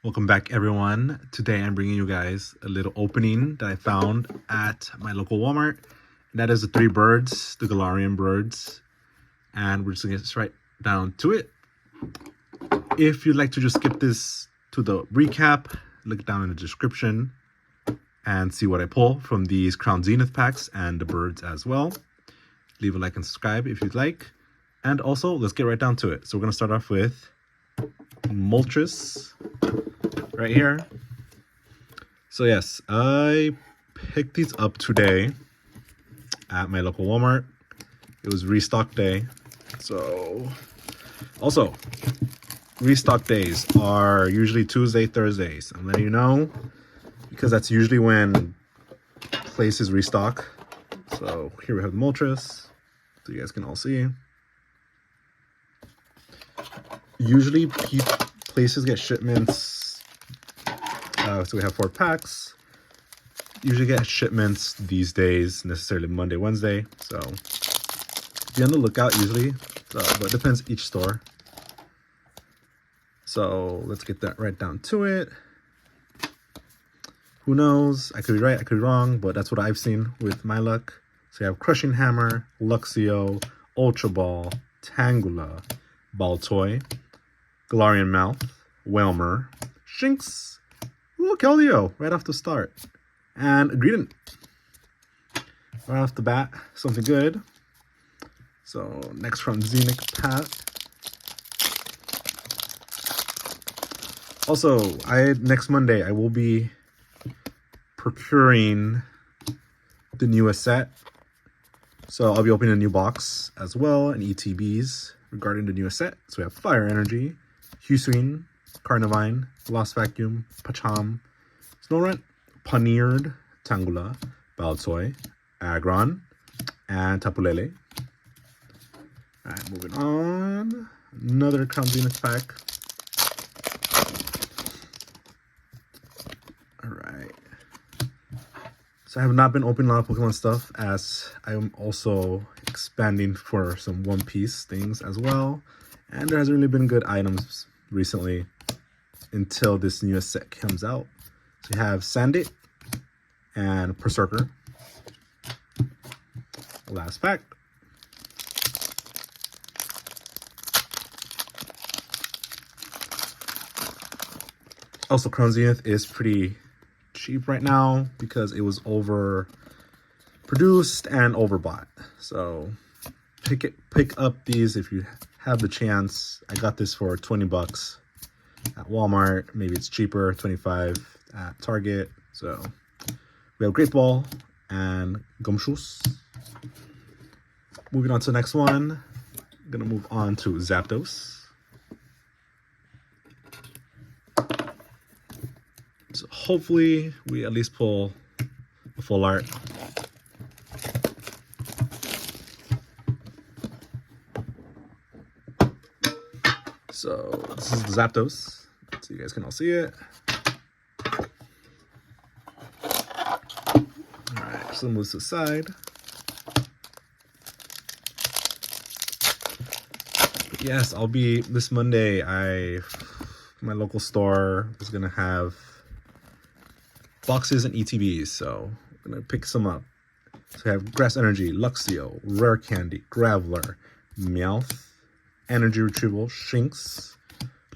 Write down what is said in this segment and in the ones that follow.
Welcome back, everyone. Today I'm bringing you guys a little opening that I found at my local Walmart. That is the three birds, the Galarian birds. And we're just going to get right down to it. If you'd like to just skip this to the recap, look down in the description and see what I pull from these Crown Zenith packs and the birds as well. Leave a like and subscribe if you'd like. And also, let's get right down to it. So we're going to start off with Moltres right here. So yes, I picked these up today at my local Walmart. It was restock day. So also, restock days are usually Tuesday, Thursdays. I'm letting you know because that's usually when places restock. So here we have the Moltres, so you guys can all see. Usually places get shipments, so we have 4 packs. Usually get shipments these days, necessarily Monday, Wednesday. So be on the lookout usually, but it depends each store. So let's get that right down to it. Who knows? I could be right, I could be wrong, but that's what I've seen with my luck. So you have Crushing Hammer, Luxio, Ultra Ball, Tangela, Baltoy, Galarian Mouth, Whelmer, Shinx, Keldeo right off the start, and Greedent right off the bat. Something good. So next from Zenith Pack. Also, next Monday I will be procuring the newest set. So I'll be opening a new box as well and ETBs regarding the newest set. So we have Fire Energy, Huswin, Carnivine, Lost Vacuum, Pacham, Snorunt, Paneered, Tangela, Baltoy, Aggron, and Tapulele. Alright, moving on. Another Crown Zenith pack. Alright. So I have not been opening a lot of Pokemon stuff as I am also expanding for some One Piece things as well. And there hasn't really been good items recently until this newest set comes out. So you have Sandit and Berserker. Last pack. Also, Crown Zenith is pretty cheap right now because it was overproduced and overbought. So pick up these if you have the chance. I got this for 20 bucks at Walmart. Maybe it's cheaper, 25 at Target. So we have Great Ball and Gumshoos. Moving on to the next one. I'm gonna move on to Zapdos. So hopefully we at least pull a full art. So this is the Zapdos, so you guys can all see it. Alright, so move to the side. But yes, I'll be this Monday. My local store is gonna have boxes and ETBs, so I'm gonna pick some up. So we have Grass Energy, Luxio, Rare Candy, Graveler, Meowth, Energy Retrieval, Shinx,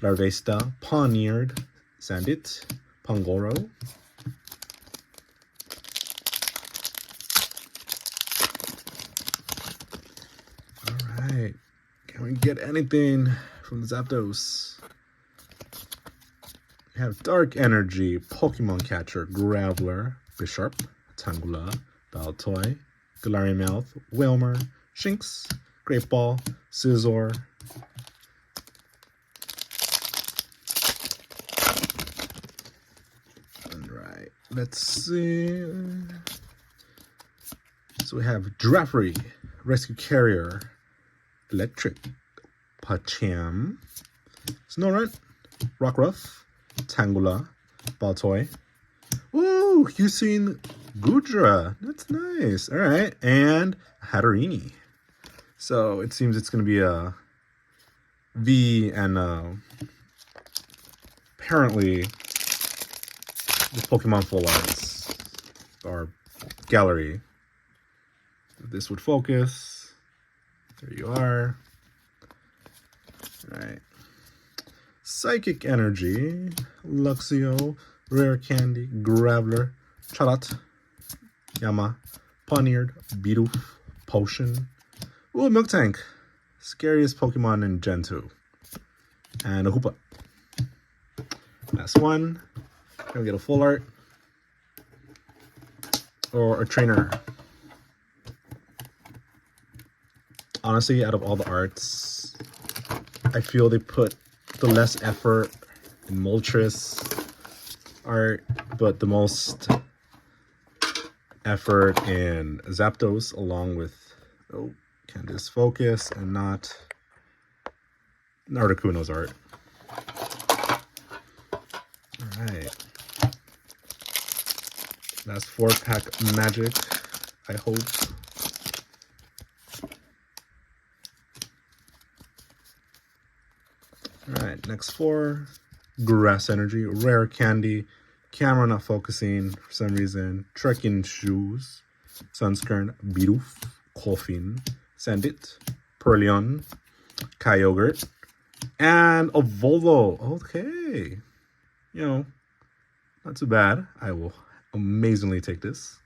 Larvesta, Paneered, Sandit, Pangoro, alright, can we get anything from the Zapdos? We have Dark Energy, Pokemon Catcher, Graveler, Bisharp, Tangela, Baltoy, Galarian Mouth, Whelmer, Shinx, Great Ball, Scizor, alright, let's see. So we have Giraffree, Rescue Carrier, Electric, Pacham, Snorunt, Rockruff, Tangela, Baltoy. Ooh, you've seen Gudra. That's nice. All right, and Hatterini. So it seems it's going to be a V and a apparently the Pokemon Full Arts or gallery. If this would focus, there you are. All right. Psychic Energy, Luxio, Rare Candy, Graveler, Chatot, Yama, Pawniard, Bidoof, Potion. Ooh, Milk Tank. Scariest Pokemon in Gen 2. And a Hoopa. Last one. Gonna get a full art. Or a trainer. Honestly, out of all the arts, I feel they put the less effort in Moltres art, but the most effort in Zapdos, along with, oh, can this focus and not Articuno's art. Alright. Last 4-pack magic, I hope. Alright, next 4. Grass Energy, Rare Candy, Camera not focusing for some reason, Trekking Shoes, Sunscreen, Bidoof, Koffing, Sandit, Perleon, Kyogre, and a Volvo. Okay. You know, not too bad. I will amazingly take this.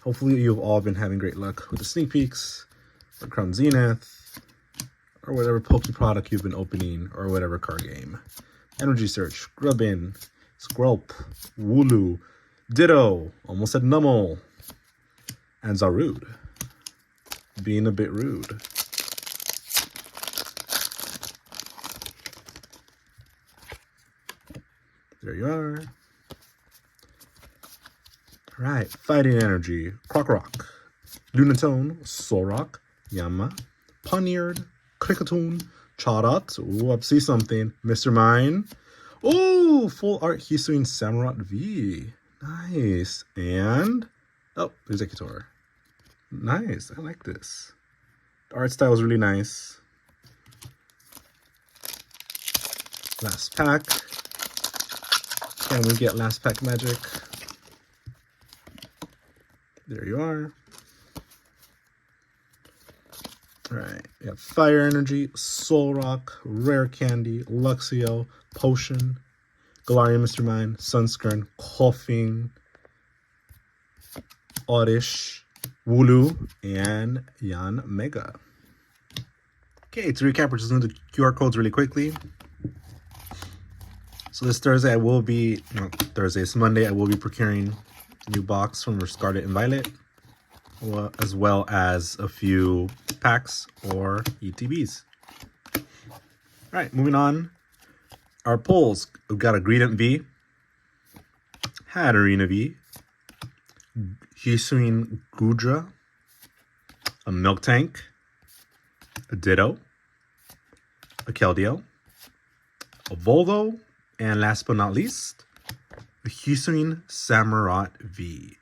Hopefully you've all been having great luck with the sneak peeks, or Crown Zenith, or whatever Poke product you've been opening, or whatever card game. Energy Search, Grubbin, Skrelp, Wooloo, Ditto, almost said Numel, and Zarude. Being a bit rude. There you are. Alright, Fighting Energy, Krokorok, Lunatone, Solrock, Yama, Pawniard, Kricketune, Chatot, ooh, I see something, Mr. Mime, oh, full art Hisuian Samurott V, nice, and, oh, Executor, nice, I like this, the art style is really nice. Last pack, can we get last pack magic? There you are. Alright, we have Fire Energy, Solrock, Rare Candy, Luxio, Potion, Galarian Mr. Mime, Sunscreen, Koffing, Oddish, Wooloo, and Yan Mega. Okay, to recap, we're just doing the QR codes really quickly. So this Thursday I will be, no, Thursday, it's Monday, I will be procuring new box from Scarlet and Violet, as well as a few packs or ETBs. All right, moving on. Our polls, we've got a Greedent V, Hatterene V, Hisuian Gudra, a Milk Tank, a Ditto, a Keldeo, a Volvo, and last but not least, a Hisuian Samurott V.